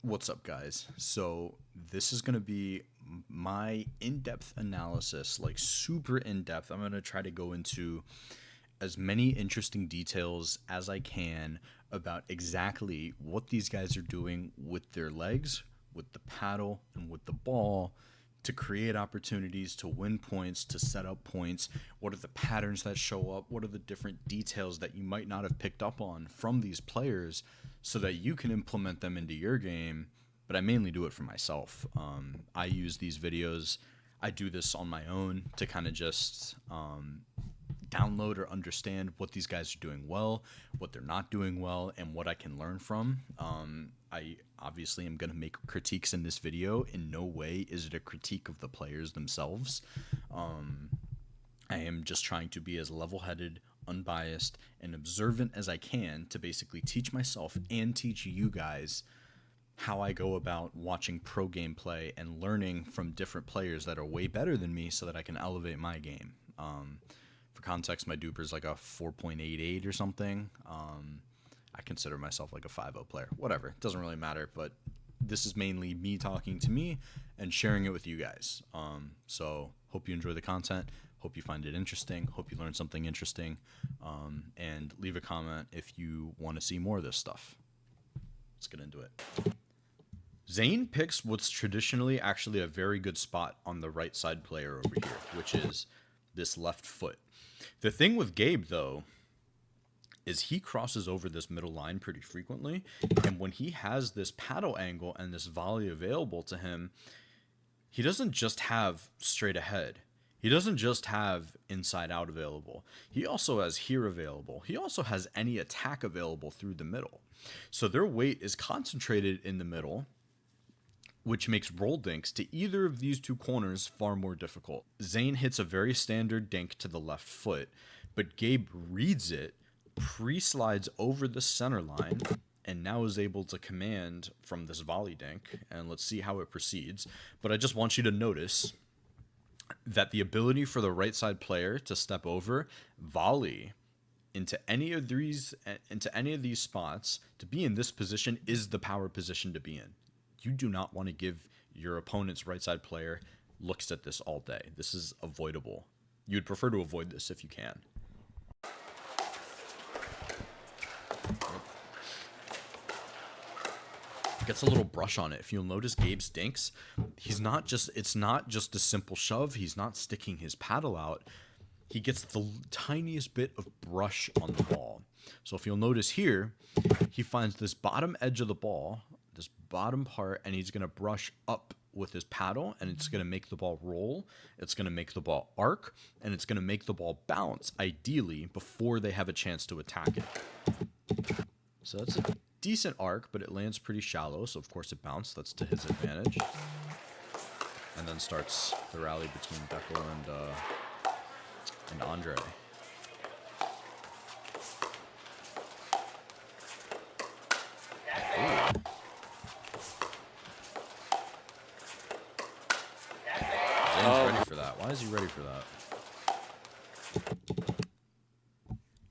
What's up, guys? So this is going to be my in-depth analysis, like super in-depth. I'm going to try to go into as many interesting details as I can about exactly what these guys are doing with their legs, with the paddle, and with the ball to create opportunities, to win points, to set up points. What are the patterns that show up? What are the different details that you might not have picked up on from these players so that you can implement them into your game? But I mainly do it for myself. I use these videos. I do this on my own to kind of just download or understand what these guys are doing well, what they're not doing well, and what I can learn from. I obviously am going to make critiques in this video. In no way is it a critique of the players themselves. I am just trying to be as level-headed, unbiased, and observant as I can to basically teach myself and teach you guys how I go about watching pro gameplay and learning from different players that are way better than me so that I can elevate my game. For context, my duper is like a 4.88 or something. I consider myself like a 5.0 player. Whatever, it doesn't really matter, but this is mainly me talking to me and sharing it with you guys. So hope you enjoy the content. Hope you find it interesting. Hope you learn something interesting. And leave a comment if you want to see more of this stuff. Let's get into it. Zane picks what's traditionally actually a very good spot on the right side player over here, which is this left foot. The thing with Gabe, though, is he crosses over this middle line pretty frequently, and when he has this paddle angle and this volley available to him, he doesn't just have straight ahead. He doesn't just have inside out available. He also has here available. He also has any attack available through the middle. So their weight is concentrated in the middle, which makes roll dinks to either of these two corners far more difficult. Zane hits a very standard dink to the left foot, but Gabe reads it, pre-slides over the center line, and now is able to command from this volley dink, and let's see how it proceeds. But I just want you to notice that the ability for the right side player to step over, volley into any of these spots, to be in this position is the power position to be in. You do not want to give your opponent's right side player looks at this all day. This is avoidable. You'd prefer to avoid this if you can. Gets a little brush on it. If you'll notice Gabe's dinks, it's not just a simple shove. He's not sticking his paddle out. He gets the tiniest bit of brush on the ball. So if you'll notice here, he finds this bottom edge of the ball, this bottom part, and he's going to brush up with his paddle, and it's going to make the ball roll, it's going to make the ball arc, and it's going to make the ball bounce, ideally, before they have a chance to attack it. So that's a decent arc, but it lands pretty shallow, so of course it bounced. That's to his advantage. And then starts the rally between Beckel and Andre. Ooh. Zane's ready for that. Why is he ready for that?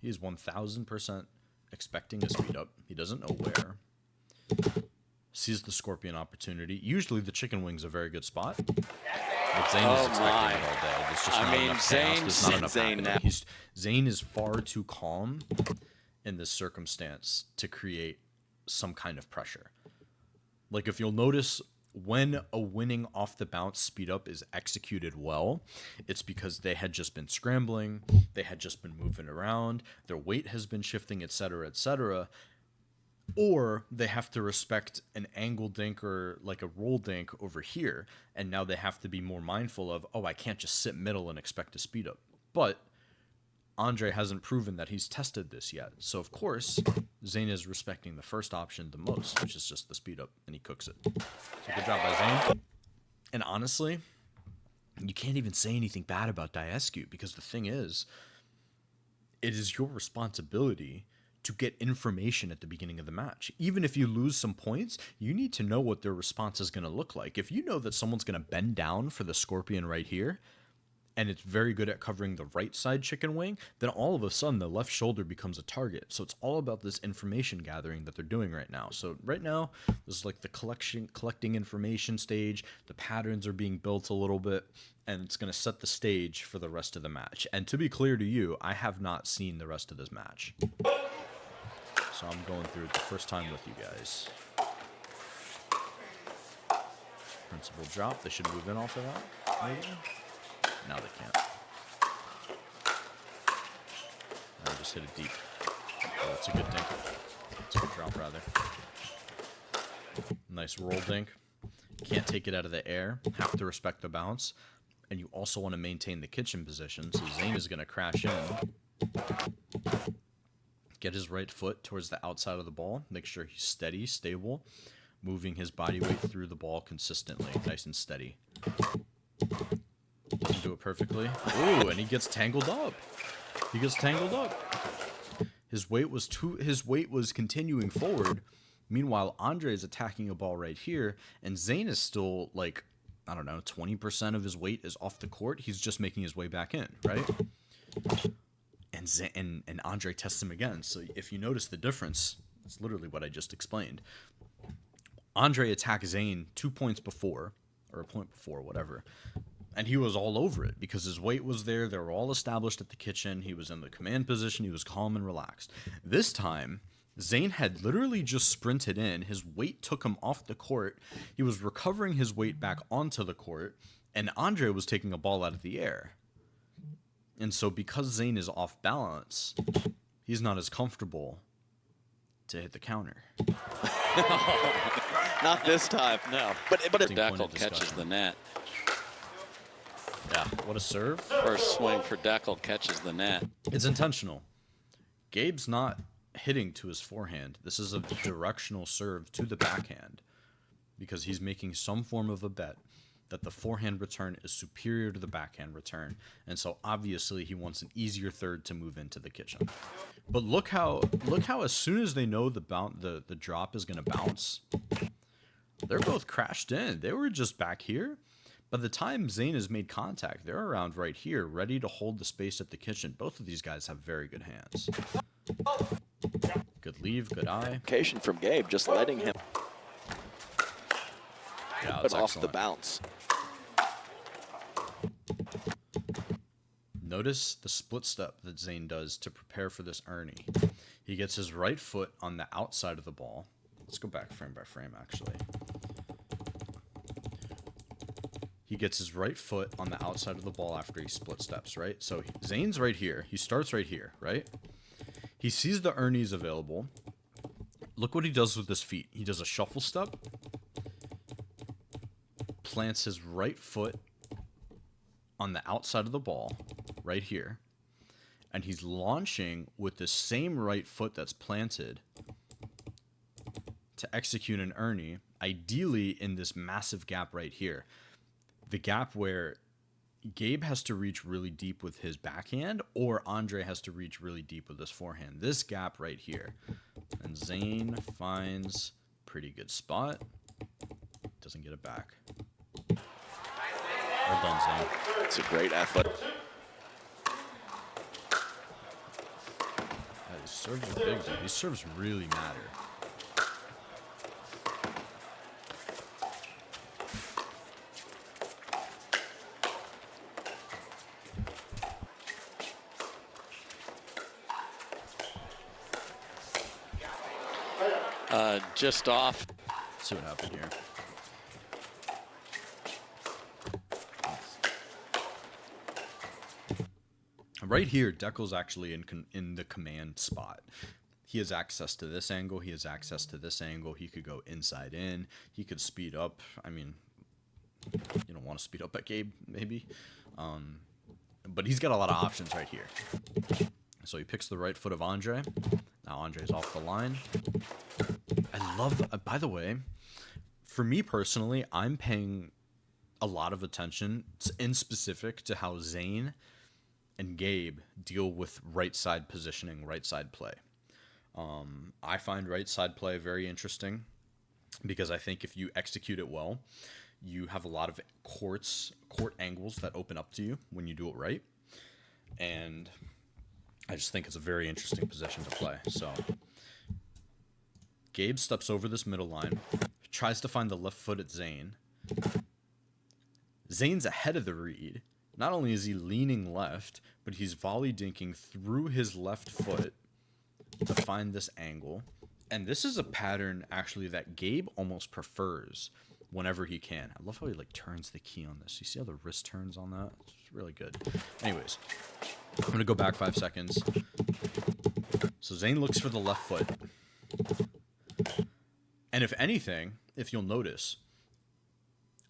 He is 1000% expecting a speed up. He doesn't know where. Sees the scorpion opportunity. Usually the chicken wing's a very good spot. But Zane is expecting it all day. There's just not enough chaos. There's not enough happening. Zane is far too calm in this circumstance to create some kind of pressure. Like, if you'll notice, when a winning off the bounce speed up is executed well, it's because they had just been scrambling, they had just been moving around, their weight has been shifting, etc., etc., or they have to respect an angle dink or like a roll dink over here, and now they have to be more mindful of, oh, I can't just sit middle and expect a speed up. But Andre hasn't proven that he's tested this yet, so of course Zane is respecting the first option the most, which is just the speed up, and he cooks it. So good job by Zane. And honestly, you can't even say anything bad about Diescu, because the thing is, it is your responsibility to get information at the beginning of the match. Even if you lose some points, you need to know what their response is going to look like. If you know that someone's going to bend down for the scorpion right here, and it's very good at covering the right side chicken wing, then all of a sudden the left shoulder becomes a target. So it's all about this information gathering that they're doing right now. So right now, this is like the collecting information stage. The patterns are being built a little bit, and it's going to set the stage for the rest of the match. And to be clear to you, I have not seen the rest of this match. So I'm going through it the first time with you guys. Principal drop. They should move in off of that. Maybe? No, they can't. No, just hit it deep. Oh, that's a good dink. It's a good drop, rather. Nice roll dink. Can't take it out of the air. Have to respect the bounce. And you also want to maintain the kitchen position. So Zane is going to crash in. Get his right foot towards the outside of the ball. Make sure he's steady, stable. Moving his body weight through the ball consistently. Nice and steady. Doesn't do it perfectly. Ooh, and he gets tangled up. He gets tangled up. His weight was continuing forward. Meanwhile, Andre is attacking a ball right here, and Zane is still like, I don't know, 20% of his weight is off the court. He's just making his way back in, right? And Andre tests him again. So if you notice the difference, it's literally what I just explained. Andre attacked Zane 2 points before, or a point before, whatever. And he was all over it because his weight was there. They were all established at the kitchen. He was in the command position. He was calm and relaxed. This time, Zane had literally just sprinted in. His weight took him off the court. He was recovering his weight back onto the court. And Andre was taking a ball out of the air. And so because Zane is off balance, he's not as comfortable to hit the counter. Not this time, no. But if Deckel catches the net. Yeah, what a serve. First swing for Deckel catches the net. It's intentional. Gabe's not hitting to his forehand. This is a directional serve to the backhand because he's making some form of a bet that the forehand return is superior to the backhand return. And so obviously he wants an easier third to move into the kitchen. But look how as soon as they know the drop is going to bounce, they're both crashed in. They were just back here. By the time Zane has made contact, they're around right here, ready to hold the space at the kitchen. Both of these guys have very good hands. Good leave, good eye. Occasion from Gabe, just letting him Yeah, off the bounce. Notice the split step that Zane does to prepare for this Ernie. He gets his right foot on the outside of the ball. Let's go back frame by frame, actually. He gets his right foot on the outside of the ball after he split steps, right? So Zane's right here. He starts right here, right? He sees the Ernie's available. Look what he does with his feet. He does a shuffle step. Plants his right foot on the outside of the ball, right here. And he's launching with the same right foot that's planted to execute an Ernie, ideally in this massive gap right here. The gap where Gabe has to reach really deep with his backhand or Andre has to reach really deep with his forehand. This gap right here. And Zane finds pretty good spot. Doesn't get it back. Well done, Zane. It's a great effort. Yeah, these serves are big, dude. These serves really matter. Just off. Let's see what happened here. Right here, Deckel's actually in the command spot. He has access to this angle. He has access to this angle. He could go inside in. He could speed up. I mean, you don't want to speed up at Gabe, maybe. But he's got a lot of options right here. So he picks the right foot of Andre. Now Andre's off the line. I love, by the way, for me personally, I'm paying a lot of attention in specific to how Zane and Gabe deal with right side positioning, right side play. I find right side play very interesting because I think if you execute it well, you have a lot of court angles that open up to you when you do it right. And I just think it's a very interesting position to play. So Gabe steps over this middle line, tries to find the left foot at Zane. Zane's ahead of the read. Not only is he leaning left, but he's volley dinking through his left foot to find this angle. And this is a pattern, actually, that Gabe almost prefers whenever he can. I love how he, like, turns the key on this. You see how the wrist turns on that? It's really good. Anyways, I'm going to go back 5 seconds. So Zane looks for the left foot. And if anything, if you'll notice,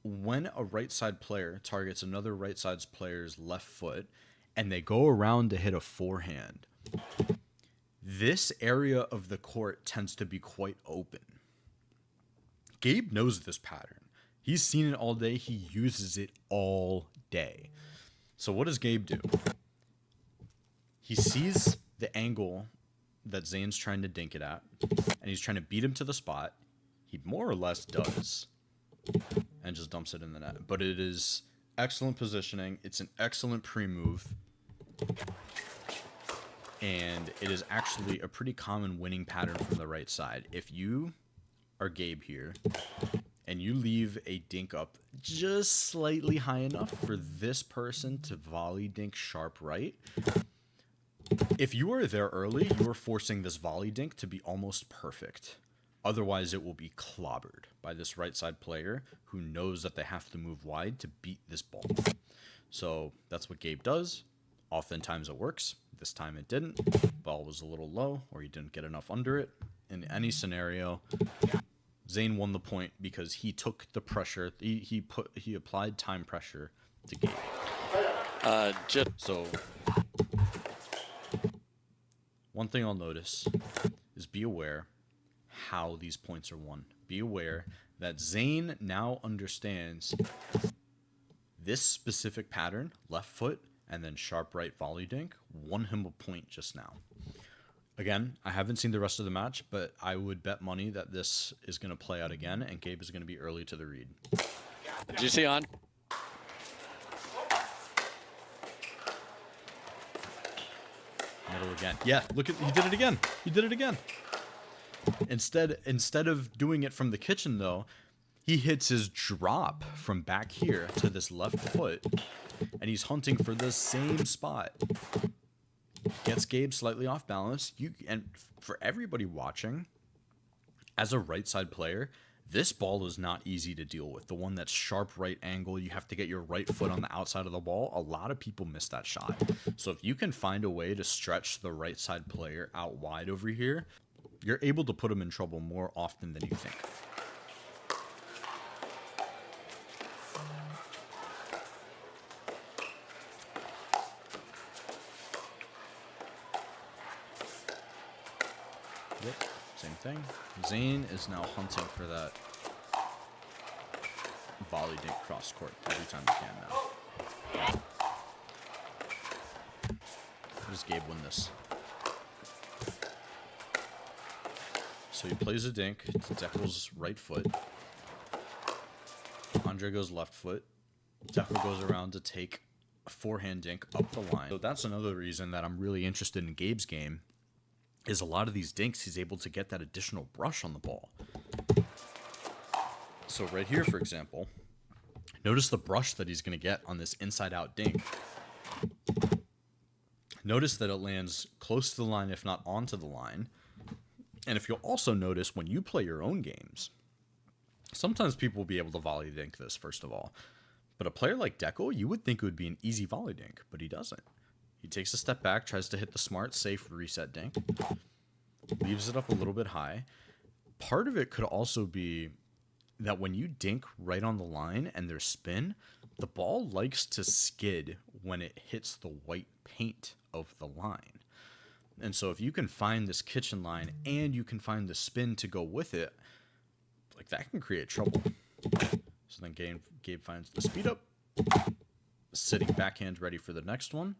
when a right side player targets another right side player's left foot and they go around to hit a forehand, this area of the court tends to be quite open. Gabe knows this pattern. He's seen it all day. He uses it all day. So what does Gabe do? He sees the angle that Zane's trying to dink it at, and he's trying to beat him to the spot. He more or less does, and just dumps it in the net. But it is excellent positioning. It's an excellent pre-move. And it is actually a pretty common winning pattern from the right side. If you are Gabe here, and you leave a dink up just slightly high enough for this person to volley dink sharp right, if you are there early, you are forcing this volley dink to be almost perfect. Otherwise, it will be clobbered by this right side player who knows that they have to move wide to beat this ball. So that's what Gabe does. Oftentimes it works. This time it didn't. Ball was a little low, or he didn't get enough under it. In any scenario, Zane won the point because he took the pressure. He applied time pressure to Gabe. So one thing I'll notice is be aware how these points are won. Be aware that Zane now understands this specific pattern, left foot, and then sharp right volley dink, won him a point just now. Again, I haven't seen the rest of the match, but I would bet money that this is going to play out again, and Gabe is going to be early to the read. Did you see on? Middle again. Yeah, look at, he did it again. He did it again. Instead of doing it from the kitchen, though, he hits his drop from back here to this left foot, and he's hunting for the same spot. Gets Gabe slightly off balance. And for everybody watching, as a right side player, this ball is not easy to deal with. The one that's sharp right angle, you have to get your right foot on the outside of the ball. A lot of people miss that shot. So if you can find a way to stretch the right side player out wide over here, you're able to put him in trouble more often than you think. Yep, same thing. Zane is now hunting for that volley dink cross court every time he can now. How does Gabe win this? So he plays a dink to Deckel's right foot. Andre goes left foot. Deckel goes around to take a forehand dink up the line. So that's another reason that I'm really interested in Gabe's game, is a lot of these dinks, he's able to get that additional brush on the ball. So right here, for example, notice the brush that he's going to get on this inside-out dink. Notice that it lands close to the line, if not onto the line. And if you'll also notice, when you play your own games, sometimes people will be able to volley dink this, first of all. But a player like Deckel, you would think it would be an easy volley dink, but he doesn't. He takes a step back, tries to hit the smart, safe reset dink, leaves it up a little bit high. Part of it could also be that when you dink right on the line and there's spin, the ball likes to skid when it hits the white paint of the line. And so if you can find this kitchen line and you can find the spin to go with it, like, that can create trouble. So then Gabe finds the speed up. Sitting backhand ready for the next one.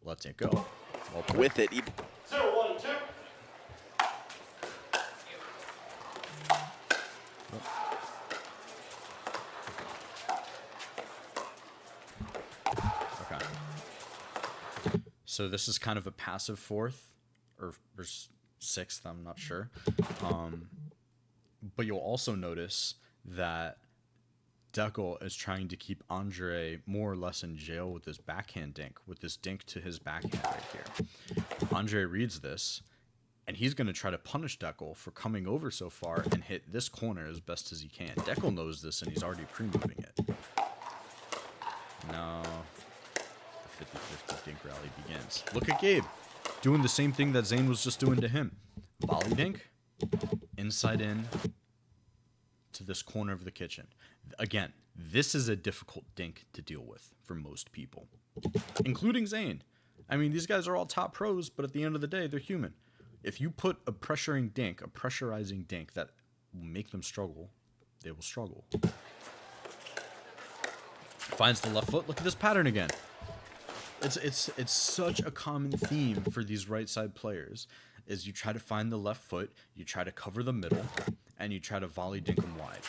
Lets it go. Well With it. 0-1-2. So this is kind of a passive fourth or sixth, I'm not sure. But you'll also notice that Deckel is trying to keep Andre more or less in jail with his backhand dink, with this dink to his backhand right here. Andre reads this, and he's going to try to punish Deckel for coming over so far and hit this corner as best as he can. Deckel knows this, and he's already pre-moving it. No. The 50-50 dink rally begins. Look at Gabe doing the same thing that Zane was just doing to him. Volley dink, inside in to this corner of the kitchen. Again, this is a difficult dink to deal with for most people, including Zane. I mean, these guys are all top pros, but at the end of the day, they're human. If you put a pressurizing dink that will make them struggle, they will struggle. Finds the left foot. Look at this pattern again. It's such a common theme for these right side players. Is you try to find the left foot, you try to cover the middle, and you try to volley dink them wide.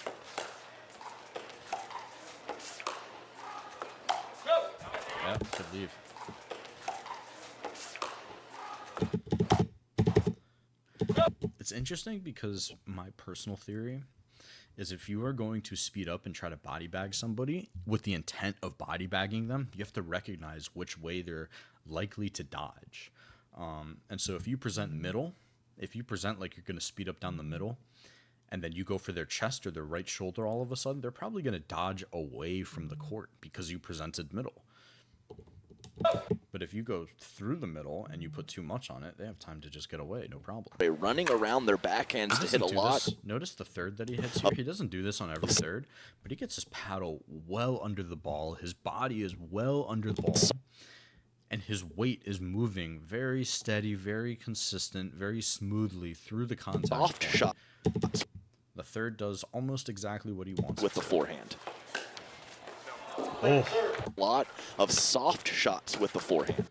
Yeah, should leave. It's interesting because my personal theory is if you are going to speed up and try to body bag somebody with the intent of body bagging them, you have to recognize which way they're likely to dodge. And so if you present middle, if you present like you're going to speed up down the middle, and then you go for their chest or their right shoulder all of a sudden, they're probably going to dodge away from the court because you presented middle. But if you go through the middle and you put too much on it, they have time to just get away, no problem. They're running around their backhands to hit a lot. Notice the third that he hits here. He doesn't do this on every third, but he gets his paddle well under the ball. His body is well under the ball. And his weight is moving very steady, very consistent, very smoothly through the contact. Soft shot. The third does almost exactly what he wants. With the forehand. Oh. A lot of soft shots with the forehand.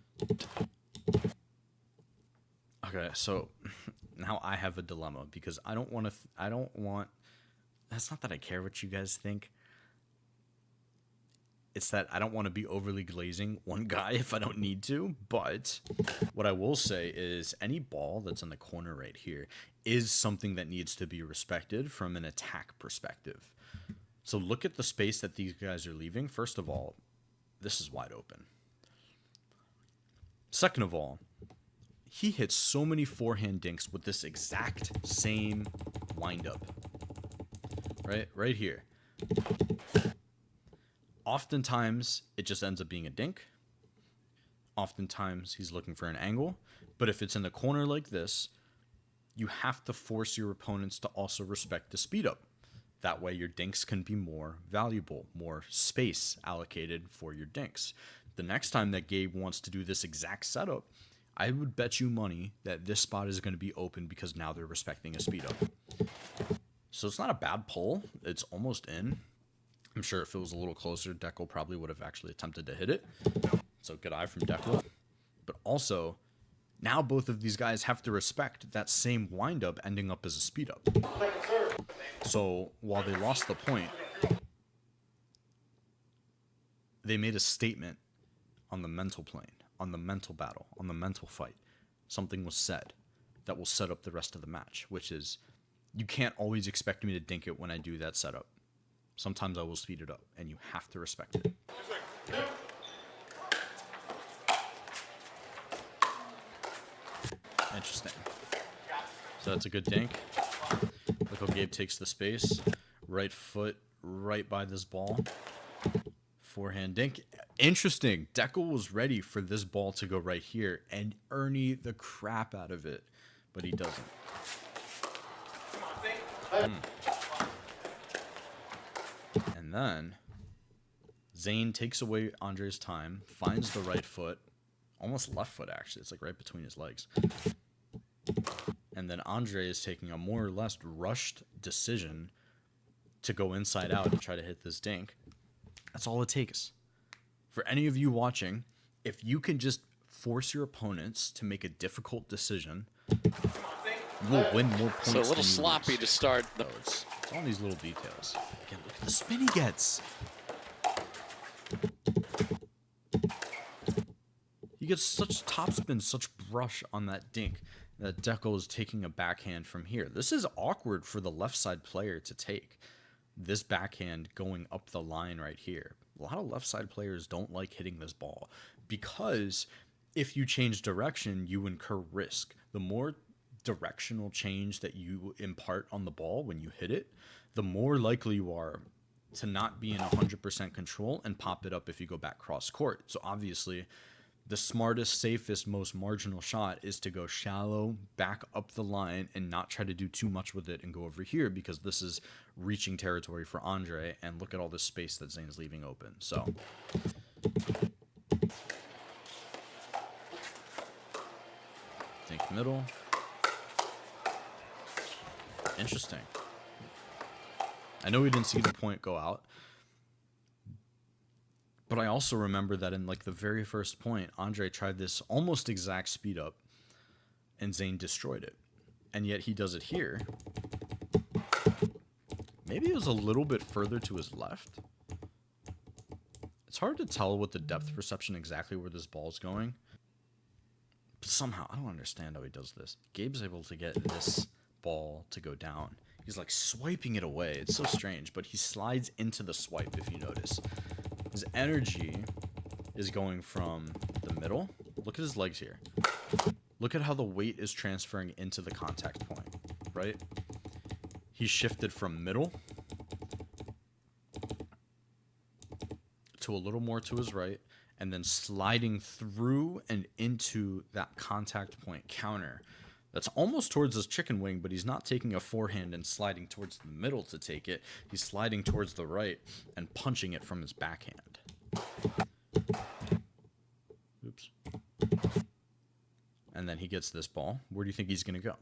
Okay, so now I have a dilemma because I don't want to. That's not that I care what you guys think. It's that I don't want to be overly glazing one guy if I don't need to. But what I will say is any ball that's in the corner right here is something that needs to be respected from an attack perspective. So look at the space that these guys are leaving. First of all, this is wide open. Second of all, he hits so many forehand dinks with this exact same windup. Right here. Oftentimes, it just ends up being a dink. Oftentimes, he's looking for an angle. But if it's in the corner like this, you have to force your opponents to also respect the speed up. That way, your dinks can be more valuable, more space allocated for your dinks. The next time that Gabe wants to do this exact setup, I would bet you money that this spot is going to be open because now they're respecting a speed up. So it's not a bad pull. It's almost in. I'm sure if it was a little closer, Deckel probably would have actually attempted to hit it. So good eye from Deckel. But also, now both of these guys have to respect that same windup ending up as a speed up. So while they lost the point, they made a statement on the mental plane, on the mental battle, on the mental fight. Something was said that will set up the rest of the match, which is, you can't always expect me to dink it when I do that setup. Sometimes I will speed it up, and you have to respect it. Interesting. So that's a good dink. Look how Gabe takes the space. Right foot right by this ball. Forehand dink. Interesting. Deckel was ready for this ball to go right here and Ernie the crap out of it, but he doesn't. And then Zane takes away Andre's time, finds the right foot, almost left foot actually. It's like right between his legs. And then Andre is taking a more or less rushed decision to go inside out and try to hit this dink. That's all it takes. For any of you watching, if you can just force your opponents to make a difficult decision, you will win more points. So a little sloppy to start. It's all these little details. Again, look at the spin he gets. He gets such topspin, such brush on that dink that Deco is taking a backhand from here. This is awkward for the left side player to take. This backhand going up the line right here. A lot of left side players don't like hitting this ball because if you change direction, you incur risk. The more directional change that you impart on the ball when you hit it, the more likely you are to not be in 100% control and pop it up if you go back cross court. So obviously, the smartest, safest, most marginal shot is to go shallow, back up the line, and not try to do too much with it and go over here, because this is reaching territory for Andre, and look at all this space that Zane's leaving open. So think middle. Interesting. I know we didn't see the point go out, but I also remember that in like the very first point, Andre tried this almost exact speed up, and Zane destroyed it. And yet he does it here. Maybe it was a little bit further to his left. It's hard to tell with the depth perception exactly where this ball's going. But somehow, I don't understand how he does this. Gabe's able to get this ball to go down. He's like swiping it away. It's so strange, but he slides into the swipe, if you notice. His energy is going from the middle. Look at his legs here. Look at how the weight is transferring into the contact point, right? He shifted from middle to a little more to his right, and then sliding through and into that contact point counter. That's almost towards his chicken wing, but he's not taking a forehand and sliding towards the middle to take it. He's sliding towards the right and punching it from his backhand. Oops. And then he gets this ball. Where do you think he's going to go?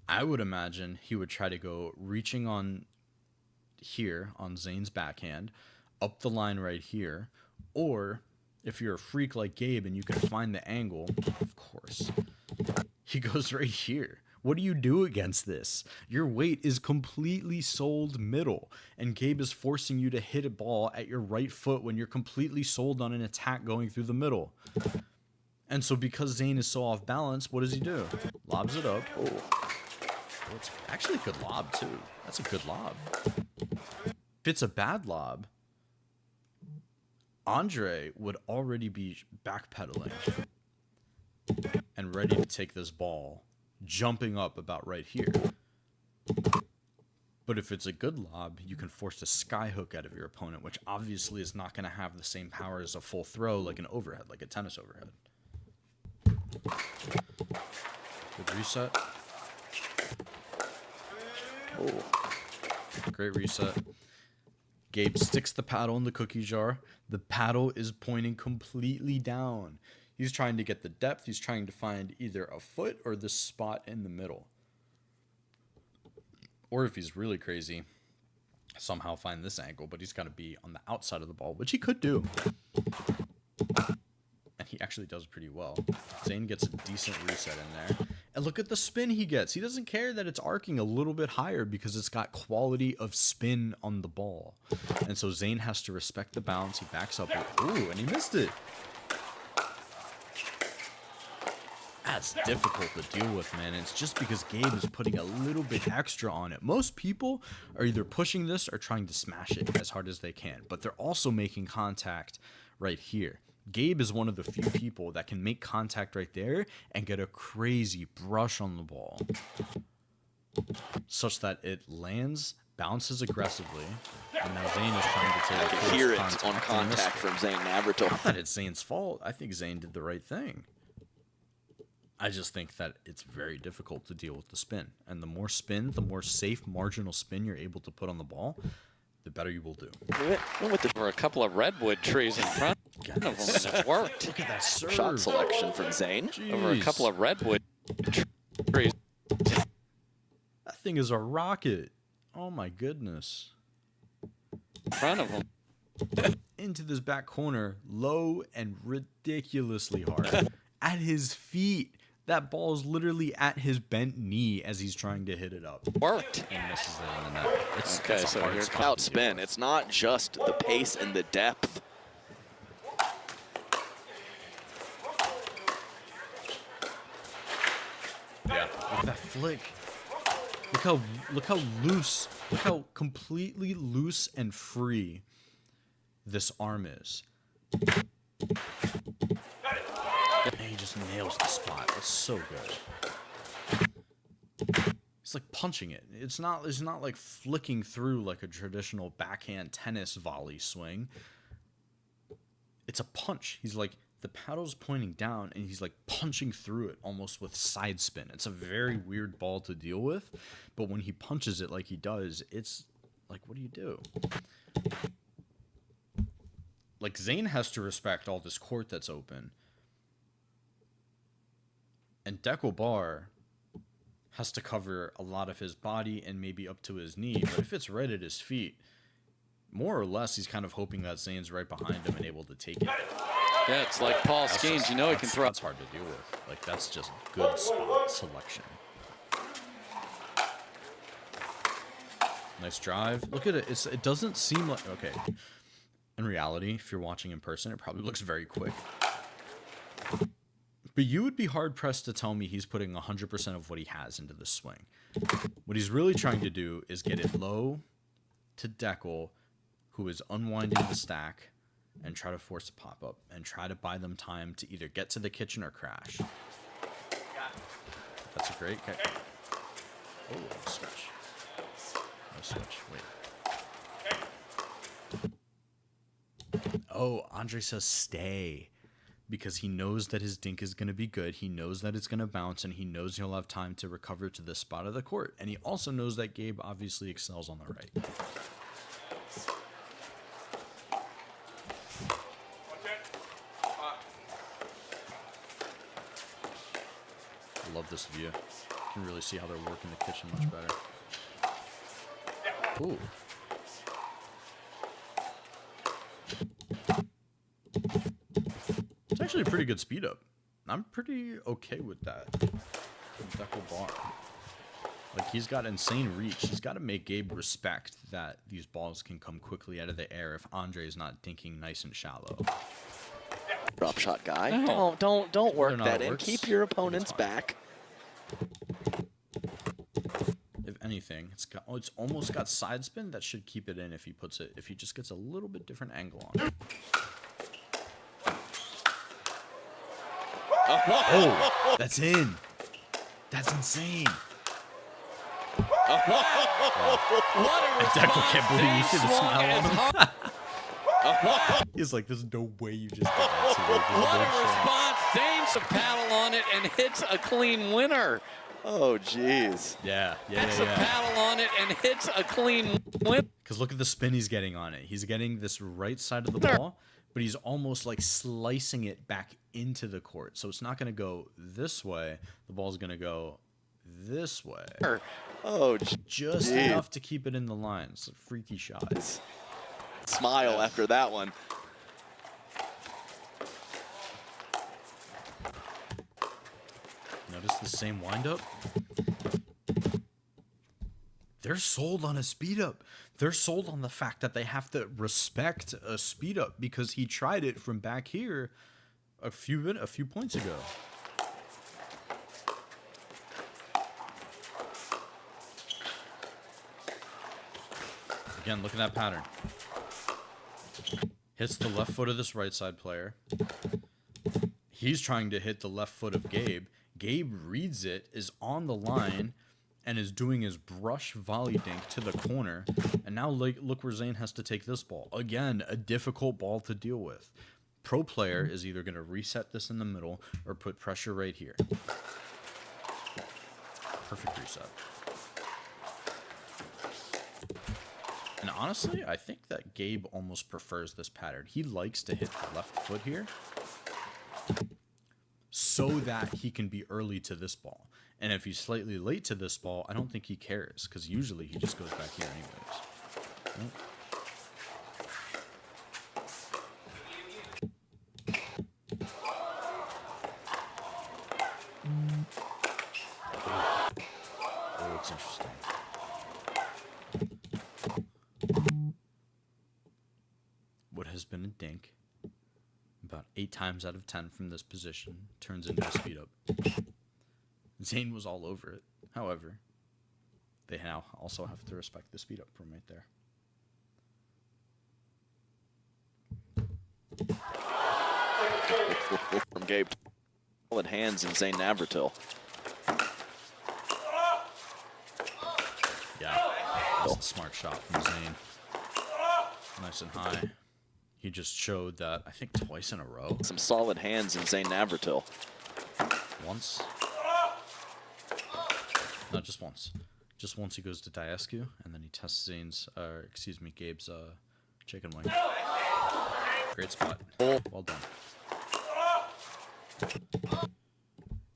I would imagine he would try to go reaching on here on Zane's backhand, up the line right here, or if you're a freak like Gabe and you can find the angle, of course, he goes right here. What do you do against this? Your weight is completely sold middle, and Gabe is forcing you to hit a ball at your right foot when you're completely sold on an attack going through the middle. And so because Zane is so off balance, what does he do? Lobs it up. Oh, it's actually a good lob too. That's a good lob. If it's a bad lob, Andre would already be backpedaling and ready to take this ball, jumping up about right here. But if it's a good lob, you can force a skyhook out of your opponent, which obviously is not going to have the same power as a full throw, like an overhead, like a tennis overhead. Good reset. Oh, great reset. Gabe sticks the paddle in the cookie jar. The paddle is pointing completely down. He's trying to get the depth. He's trying to find either a foot or this spot in the middle. Or if he's really crazy, somehow find this angle, but he's got to be on the outside of the ball, which he could do. And he actually does pretty well. Zane gets a decent reset in there. And look at the spin he gets. He doesn't care that it's arcing a little bit higher because it's got quality of spin on the ball. And so Zane has to respect the bounce. He backs up. Ooh, and he missed it. That's difficult to deal with, man. It's just because Gabe is putting a little bit extra on it. Most people are either pushing this or trying to smash it as hard as they can, but they're also making contact right here. Gabe is one of the few people that can make contact right there and get a crazy brush on the ball, such that it lands, bounces aggressively, and now Zane is trying to take I can hear it on contact from Zane Navratil. Not that it's Zane's fault. I think Zane did the right thing. I just think that it's very difficult to deal with the spin. And the more spin, the more safe marginal spin you're able to put on the ball, the better you will do. For a couple of redwood trees in front of them, it worked. Look at that serve. Shot selection from Zane. Jeez. Over a couple of redwood trees. That thing is a rocket. Oh my goodness. In front of them. Into this back corner, low and ridiculously hard. At his feet. That ball is literally at his bent knee as he's trying to hit it up. Worked. And misses it in the net. It's So here's out spin. It's not just the pace and the depth. flick. Look how loose, look how completely loose and free this arm is. And he just nails the spot. That's so good. It's like punching it. It's not like flicking through like a traditional backhand tennis volley swing. It's a punch. He's like, the paddle's pointing down and he's like punching through it almost with side spin. It's a very weird ball to deal with, but when he punches it like he does, it's like, what do you do? Like, Zane has to respect all this court that's open. And Deco Bar has to cover a lot of his body and maybe up to his knee. But if it's right at his feet, more or less, he's kind of hoping that Zane's right behind him and able to take it. Yeah, it's like Paul Skeens. You know he can throw. That's hard to deal with. Like, that's just good spot selection. Nice drive. Look at it. It doesn't seem like... Okay. In reality, if you're watching in person, it probably looks very quick. But you would be hard-pressed to tell me he's putting 100% of what he has into the swing. What he's really trying to do is get it low to Deckel, who is unwinding the stack, and try to force a pop-up, and try to buy them time to either get to the kitchen or crash. That's a great catch. Oh, switch. No switch. Wait. Oh, Andre says stay. Because he knows that his dink is going to be good. He knows that it's going to bounce, and he knows he'll have time to recover to this spot of the court. And he also knows that Gabe obviously excels on the right. I love this view. You can really see how they're working the kitchen much better. Ooh. It's actually a pretty good speed up. I'm pretty okay with that. Deco Bar. Like, he's got insane reach. He's got to make Gabe respect that these balls can come quickly out of the air if Andre is not dinking nice and shallow. Drop shot guy. No. Don't work that in. Works. Keep your opponent's back. If anything, it's almost got side spin. That should keep it in if he just gets a little bit different angle on it. Oh, that's in. That's insane. Deco can't believe you see the smile on him. He's like, there's no way you just did that to me. What a response. Zane's a paddle on it and hits a clean winner. Oh, jeez. Yeah. That's a paddle on it and hits a clean winner. Because look at the spin he's getting on it. He's getting this right side of the ball, but he's almost like slicing it back into the court. So it's not going to go this way. The ball's going to go this way. Oh, just enough to keep it in the line. It's a freaky shot. Smile after that one. Notice the same windup. They're sold on a speed up. They're sold on the fact that they have to respect a speed up because he tried it from back here a few points ago. Again, look at that pattern. Hits the left foot of this right side player. He's trying to hit the left foot of Gabe. Gabe reads it, is on the line, and is doing his brush volley dink to the corner. And now look where Zane has to take this ball. Again, a difficult ball to deal with. Pro player is either going to reset this in the middle or put pressure right here. Perfect reset. And honestly, I think that Gabe almost prefers this pattern. He likes to hit the left foot here so that he can be early to this ball. And if he's slightly late to this ball, I don't think he cares because usually he just goes back here anyways. Oh, it's interesting. What has been a dink about 8 times out of 10 from this position turns into a speed up. Zane was all over it. However, they now also have to respect the speed up from right there. From Gabe. Solid hands in Zane Navratil. Yeah, that's a smart shot from Zane. Nice and high. He just showed that, I think, twice in a row. Some solid hands in Zane Navratil. Once. No, just once. Just once he goes to Diascu, and then he tests Gabe's chicken wing. Great spot. Well done.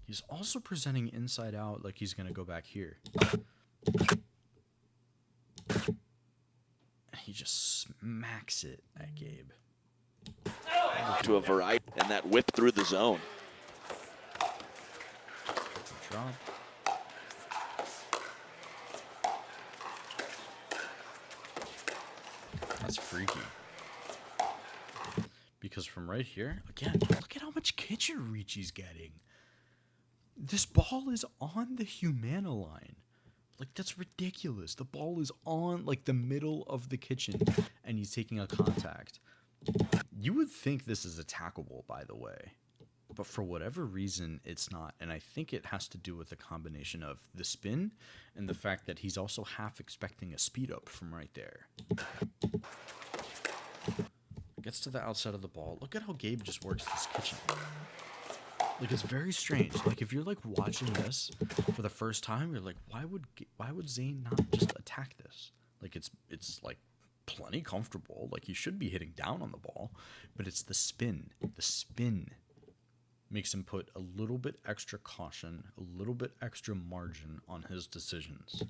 He's also presenting inside out like he's going to go back here. He just smacks it at Gabe. To a variety, and that whip through the zone. Drop. That's freaky. Because from right here, again, look at how much kitchen reach he's getting. This ball is on the Humana line. Like, that's ridiculous. The ball is on, like, the middle of the kitchen, and he's taking a contact. You would think this is attackable, by the way. But for whatever reason, it's not. And I think it has to do with a combination of the spin and the fact that he's also half expecting a speed up from right there. Gets to the outside of the ball. Look at how Gabe just works this kitchen. Like, it's very strange. Like, if you're like watching this for the first time, you're like, why would Zane not just attack this? Like, it's like plenty comfortable. Like, he should be hitting down on the ball, but it's the spin. The spin makes him put a little bit extra caution, a little bit extra margin on his decisions.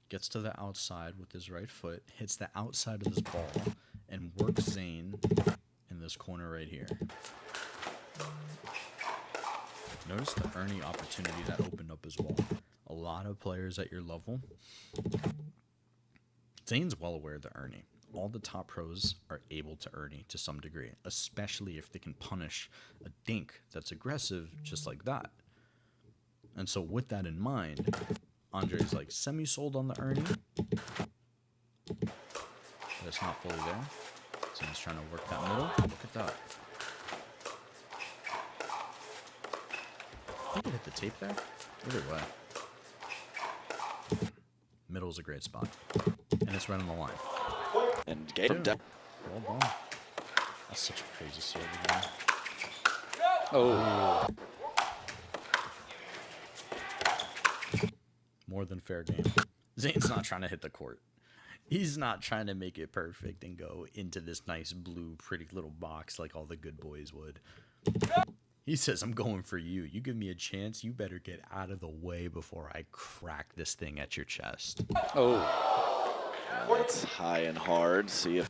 Gets to the outside with his right foot, hits the outside of this ball, and works Zane in this corner right here. Notice the Ernie opportunity that opened up as well. A lot of players at your level. Zane's well aware of the Ernie. All the top pros are able to Ernie to some degree, especially if they can punish a dink that's aggressive just like that. And so with that in mind, Andre's like semi-sold on the Ernie. But it's not fully there. So he's trying to work that middle. Look at that. I think it hit the tape there. Either way. Middle's a great spot. And it's right on the line. And Gabe. Well done. That's such a crazy serve again. Oh. More than fair game. Zane's not trying to hit the court. He's not trying to make it perfect and go into this nice blue pretty little box like all the good boys would. He says, I'm going for you. You give me a chance, you better get out of the way before I crack this thing at your chest. Oh. It's high and hard. See if.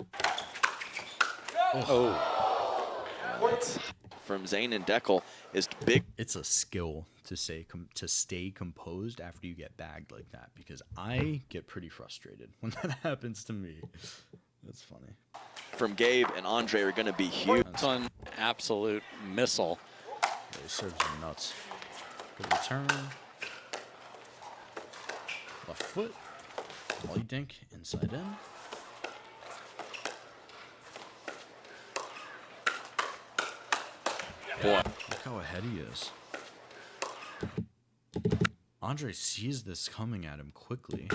Oh. It's from Zane and Deckel is big. It's a skill to stay composed after you get bagged like that, because I get pretty frustrated when that happens to me. That's funny. From Gabe and Andre are going to be huge. It's an absolute missile. Yeah, he serves him nuts. Good return. Left foot. Volley dink inside in. Boy. Look how ahead he is. Andre sees this coming at him quickly.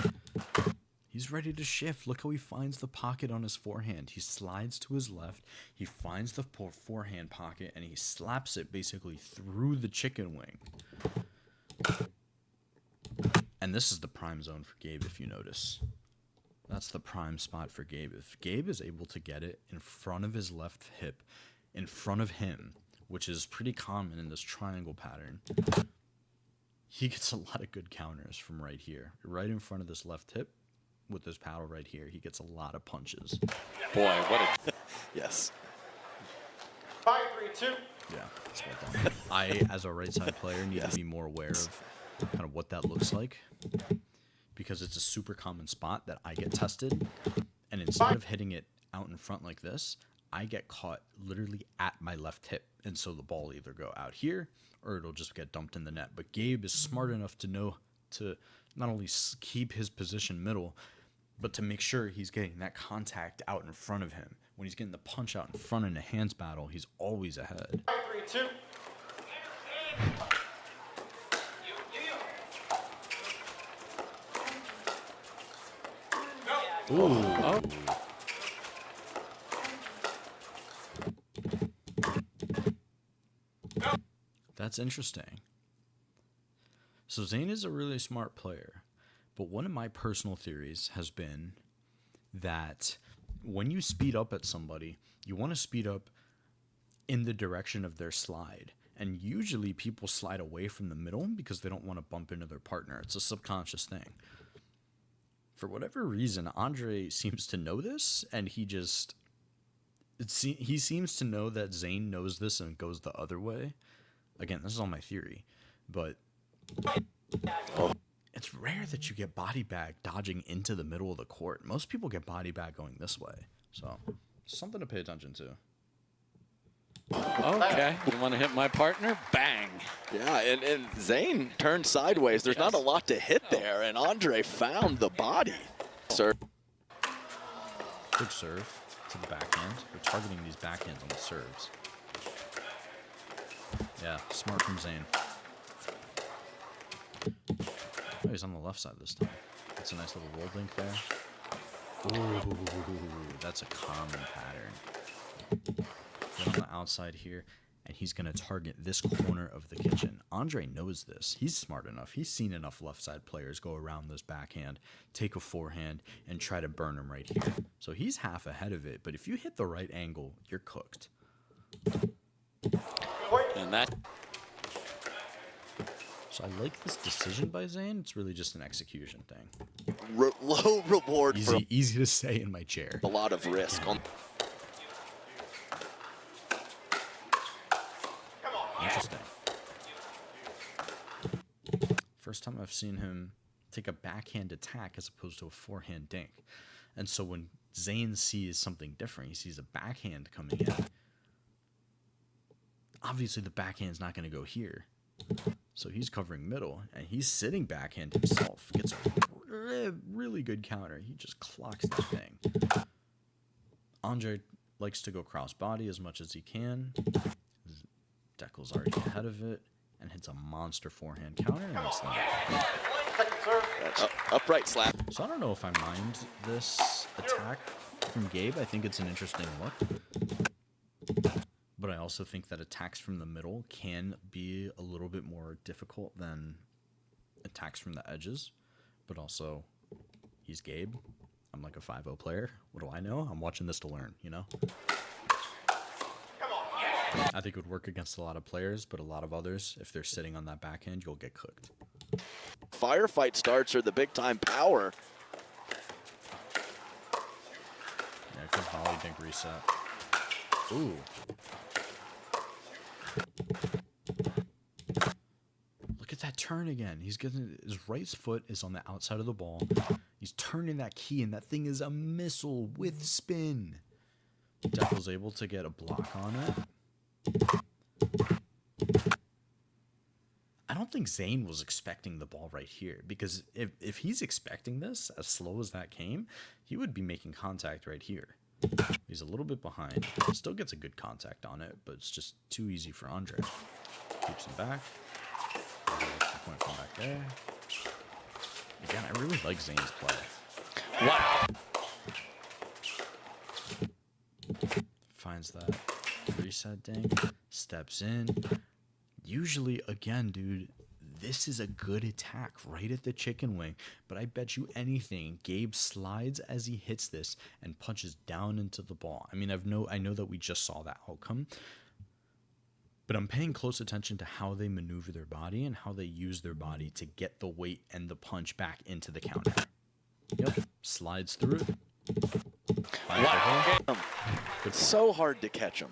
He's ready to shift. Look how he finds the pocket on his forehand. He slides to his left. He finds the forehand pocket, and he slaps it basically through the chicken wing. And this is the prime zone for Gabe, if you notice. That's the prime spot for Gabe. If Gabe is able to get it in front of his left hip, in front of him, which is pretty common in this triangle pattern, he gets a lot of good counters from right here. Right in front of this left hip, with this paddle right here, he gets a lot of punches. Boy, what a... Yes. 5-3-2. Yeah, that's well done. I, as a right side player, need to be more aware of kind of what that looks like, because it's a super common spot that I get tested, and instead of hitting it out in front like this, I get caught literally at my left hip, And so the ball will either go out here or it'll just get dumped in the net. But Gabe is smart enough to know to not only keep his position middle, but to make sure he's getting that contact out in front of him. When he's getting the punch out in front in a hands battle, he's always ahead. 3-2. Ooh. Oh. That's interesting. So Zane is a really smart player, but one of my personal theories has been that when you speed up at somebody, you want to speed up in the direction of their slide. And usually people slide away from the middle because they don't want to bump into their partner. It's a subconscious thing. For whatever reason, Andre seems to know this, and he seems to know that Zane knows this and goes the other way. Again, this is all my theory, but it's rare that you get body bag dodging into the middle of the court. Most people get body bag going this way, so something to pay attention to. Okay, you want to hit my partner? Bang. Yeah, and Zane turned sideways. There's not a lot to hit there, and Andre found the body. Sir. Good serve to the backhand. We're targeting these backhands on the serves. Yeah, smart from Zane. Oh, he's on the left side this time. That's a nice little roll dink there. Ooh, that's a common pattern. Get on the outside here, and he's going to target this corner of the kitchen. Andre knows this. He's smart enough. He's seen enough left side players go around this backhand, take a forehand, and try to burn him right here. So he's half ahead of it, but if you hit the right angle, you're cooked. And that. So I like this decision by Zane. It's really just an execution thing. Low reward for Easy to say in my chair. a lot of risk. Interesting. First time I've seen him take a backhand attack as opposed to a forehand dink. And so when Zane sees something different, he sees a backhand coming in. Obviously the backhand's not going to go here. So he's covering middle, and he's sitting backhand himself. Gets a really good counter. He just clocks the thing. Andre likes to go cross body as much as he can. Deckel's already ahead of it, and hits a monster forehand counter, and it's that. Upright slap. So I don't know if I mind this attack from Gabe. I think it's an interesting look. But I also think that attacks from the middle can be a little bit more difficult than attacks from the edges. But also, he's Gabe. I'm like a 5-0 player. What do I know? I'm watching this to learn, you know? I think it would work against a lot of players, but a lot of others, if they're sitting on that backhand, you'll get cooked. Firefight starts are the big-time power. Yeah, good volley dink reset. Ooh. Look at that turn again. He's getting his right foot is on the outside of the ball. He's turning that key, and that thing is a missile with spin. Deckel's able to get a block on it. I don't think Zane was expecting the ball right here, because if he's expecting this, as slow as that came, he would be making contact right here. He's a little bit behind. Still gets a good contact on it, but it's just too easy for Andre. Keeps him back. Point from back there. Again, I really like Zane's play. Wow. Finds that reset dink. Steps in. Usually, again, dude, this is a good attack right at the chicken wing. But I bet you anything, Gabe slides as he hits this and punches down into the ball. I mean, I know that we just saw that outcome. But I'm paying close attention to how they maneuver their body and how they use their body to get the weight and the punch back into the counter. Yep, slides through it. Wow. It's so hard to catch him.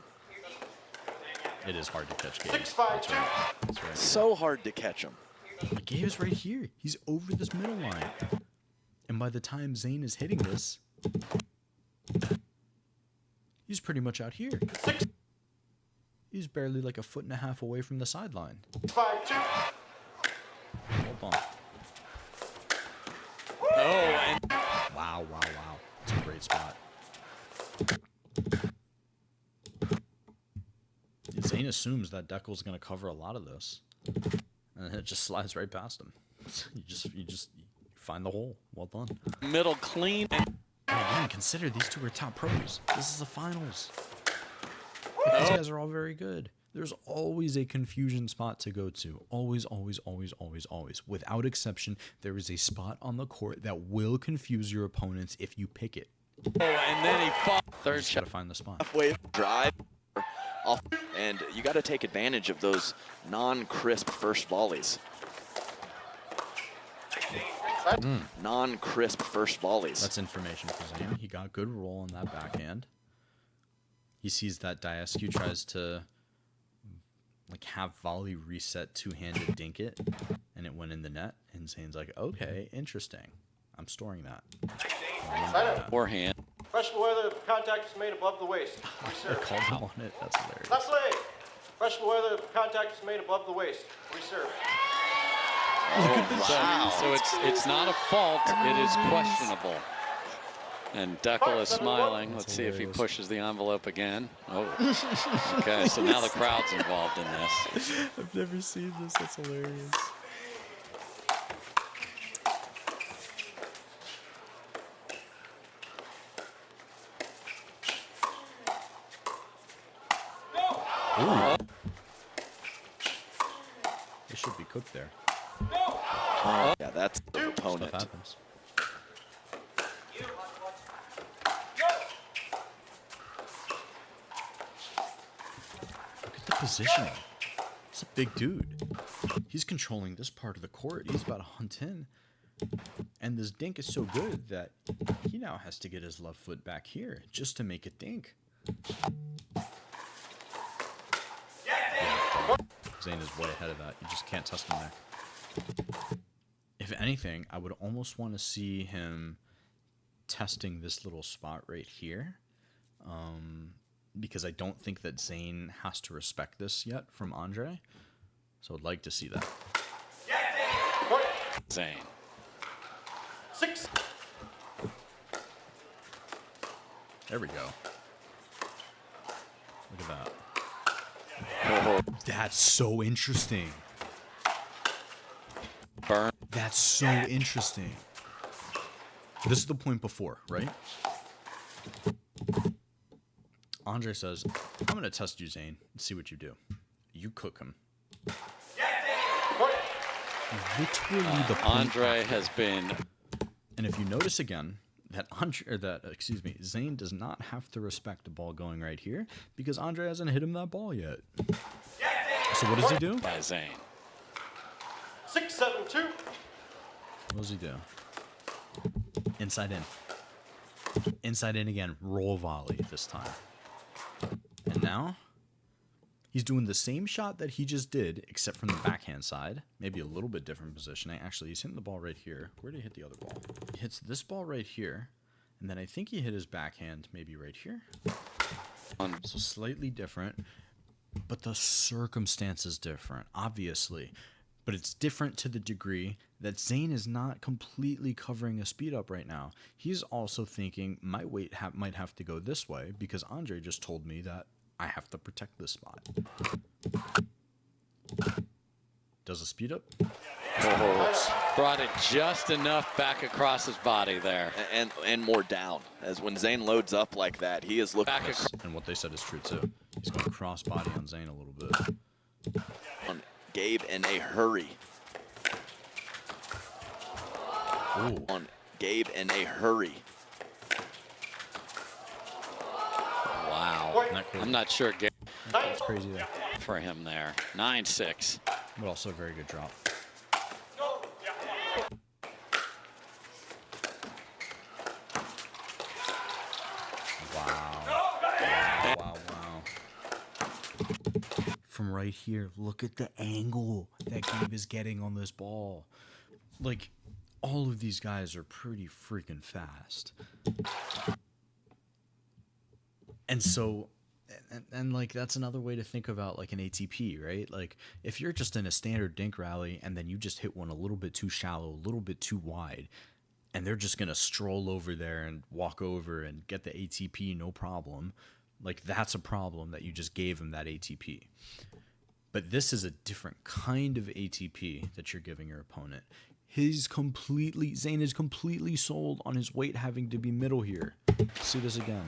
It is hard to catch Gabe. 6-5-2. That's right. That's right. So hard to catch him. But Gabe is right here. He's over this middle line. And by the time Zane is hitting this, he's pretty much out here. He's barely like 1.5 feet away from the sideline. 5-2. Hold on. Oh, and Wow. It's a great spot. Zane assumes that Deckel's going to cover a lot of this. And it just slides right past him. You just find the hole. Well done. middle clean. And again, consider these two are top pros. This is the finals. Like, these guys are all very good. There's always a confusion spot to go to. Always. Without exception, there is a spot on the court that will confuse your opponents if you pick it. Oh, and then he fought. You Third just shot. gotta find the spot. Halfway drive off, and you got to take advantage of those non-crisp first volleys. Non-crisp first volleys. That's information for Zane. He got good roll on that backhand. He sees that Diascu tries to like have volley reset two-handed dink it, and it went in the net. And Zane's like, okay, interesting. I'm storing that. Forehand. Question whether the contact is made above the waist. I Reserve. called him on it. That's hilarious. Left leg. Question whether the contact is made above the waist. Reserve. So it's not a fault. It is questionable. And Deckel is smiling. Let's see if he pushes the envelope again. Oh, okay. So now the crowd's involved in this. I've never seen this. That's hilarious. Ooh. It should be cooked there. Yeah, that's the Stuff opponent. happens. Look at the positioning. He's a big dude. He's controlling this part of the court. He's about to hunt in. And this dink is so good that he now has to get his left foot back here just to make it dink. Zane is way ahead of that. You just can't test him there. If anything, I would almost want to see him testing this little spot right here. Because I don't think that Zane has to respect this yet from Andre. So I'd like to see that. Zane. 6. There we go. Look at that. Oh, That's so interesting. Burn. That's so interesting. This is the point before, right? Andre says, I'm going to test you, Zane, and see what you do. You cook him. Literally the point Andre after. has been. And if you notice again, that Zane does not have to respect the ball going right here because Andre hasn't hit him that ball yet. So what does he do? By Zane. 6-7-2. What does he do? Inside in. Inside in again. Roll volley this time. And now he's doing the same shot that he just did, except from the backhand side. Maybe a little bit different positioning. Actually, he's hitting the ball right here. Where did he hit the other ball? He hits this ball right here. And then I think he hit his backhand maybe right here. So slightly different. But the circumstance is different, obviously. But it's different to the degree that Zane is not completely covering a speed up right now. He's also thinking my weight might have to go this way because Andre just told me that I have to protect this spot. Does a speed up? Brought it just enough back across his body there. and more down. As when Zane loads up like that, he is looking And what they said is true too. He's going cross body on Zane a little bit. on Gabe in a hurry. Ooh. On Gabe in a hurry. Wow. Not crazy. I'm not sure That's crazy there. for him there. 9-6. But also a very good drop. Wow. From right here, look at the angle that Gabe is getting on this ball. Like, all of these guys are pretty freaking fast. And so, And like that's another way to think about like an ATP, right? Like if you're just in a standard dink rally and then you just hit one a little bit too shallow, a little bit too wide, and they're just gonna stroll over there and walk over and get the ATP no problem, like that's a problem that you just gave him that ATP. But this is a different kind of ATP that you're giving your opponent. Zane is completely sold on his weight having to be middle here. Let's see this again.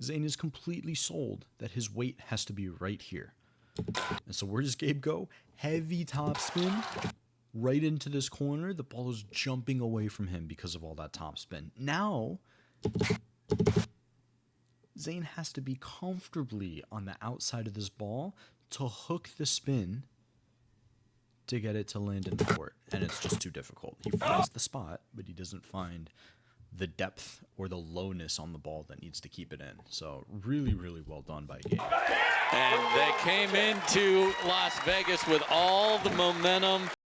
Zane is completely sold that his weight has to be right here. And so where does Gabe go? Heavy top spin right into this corner. The ball is jumping away from him because of all that top spin. Now, Zane has to be comfortably on the outside of this ball to hook the spin to get it to land in the court. And it's just too difficult. He finds the spot, but he doesn't find the depth or the lowness on the ball that needs to keep it in. So really, really well done by Gabe. And they came into Las Vegas with all the momentum.